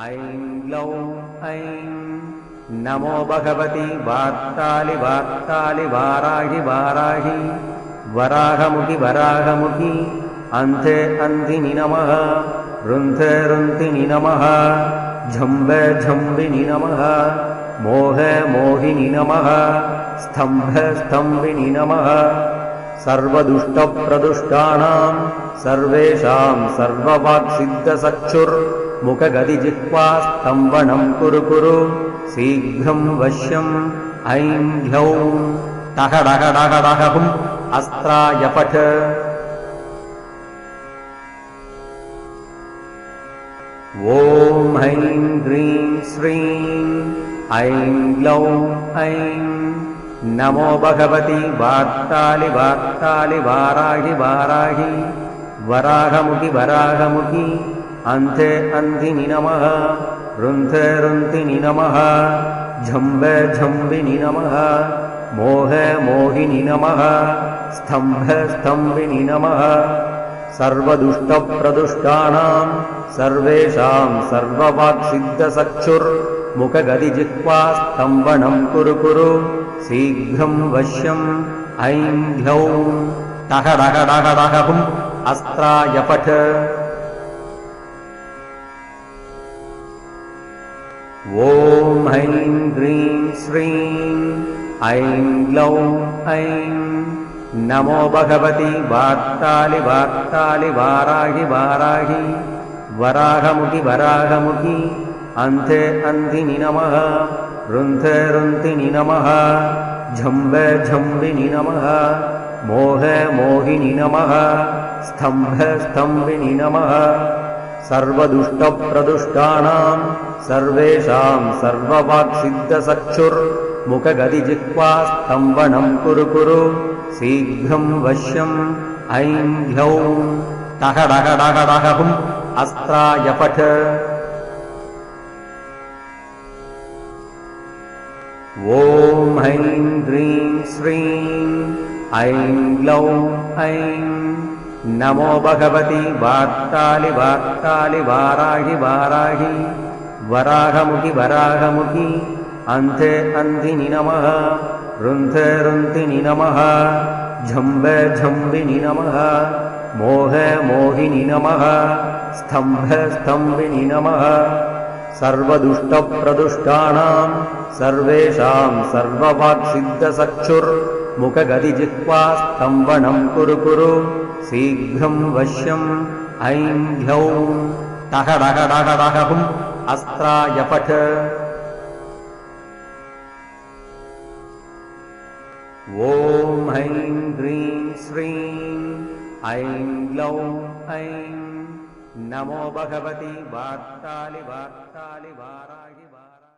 ऐं ग्लौं ऐं नमो भगवति वार्तालि वार्तालि वाराहि वाराहि वराहमुखि वराहमुखि अन्धे अन्धिनि नमः रुन्धे रुन्धिनि नमः झम्बे झम्बिनि नमः मोहे मोहिनि नमः स्तम्भे स्तम्भिनि नमः सर्वदुष्टप्रदुष्टानां सर्वेषां सर्ववाक्सिद्धचक्षुर्मुखगदिजिह्वा स्तम्भनं कुरु कुरु शीघ्रं वश्यम् ऐं ह्यौं टहडहडहडहुम् अस्त्राय पठ ॐ ऐं ह्रीं श्रीं ऐं ग्लौं ऐं नमो भगवति वार्तालि वार्तालि वाराहि वाराहि वराहमुखि वराहमुखि अन्धे अन्धिनि नमः रुन्धे रुन्धिनि नमः झम्बे झम्बिनि नमः मोहे मोहिनि नमः स्तम्भे स्तम्भिनि नमः सर्वदुष्टप्रदुष्टानां सर्वेषां सर्ववाक्सिद्धचक्षुर्मुखगदिजिह्वा स्तम्भनं कुरु कुरु शीघ्रं वश्यम् ऐं ह्यौं टहडहडहडहुम् अस्त्राय पठ ॐ ऐं ह्रीं श्रीं ऐं ग्लौं ऐं नमो भगवति वार्तालि वार्तालि वाराहि वाराहि वराहमुखि वराहमुखि अन्धे अन्धिनि नमः रुन्धे रुन्धिनि नमः झम्बे झम्बिनि नमः मोहे मोहिनि नमः स्तम्भे स्तम्भिनि नमः सर्वदुष्टप्रदुष्टानां सर्वेषां सर्ववाक्सिद्धचक्षुर्मुखगदिजिह्वा स्तम्भनं कुरु कुरु शीघ्रं वश्यम् ऐं ह्यौं टहडहडहडहुम् अस्त्राय पठ ॐ ऐं ह्रीं श्रीं ऐं ग्लौं ऐं नमो भगवति वार्तालि वार्तालि वाराहि वाराहि वराहमुखि वराहमुखि अन्धे अन्धिनि नमः रुन्धे रुन्धिनि नमः झम्बे झम्बिनि नमः मोहे मोहिनि नमः स्तम्भे स्तम्भिनि नमः सर्वदुष्टप्रदुष्टानां सर्वेषां सर्ववाक्सिद्धचक्षुर्मुखगदिजिह्वा स्तम्भनं कुरु कुरु शीघ्रं वश्यम् ऐं ह्यौं टहडहडहडहुम् अस्त्राय पठ ॐ ऐं ह्रीं श्रीं ऐं ग्लौं ऐं नमो भगवति वार्तालि वार्तालि वाराहि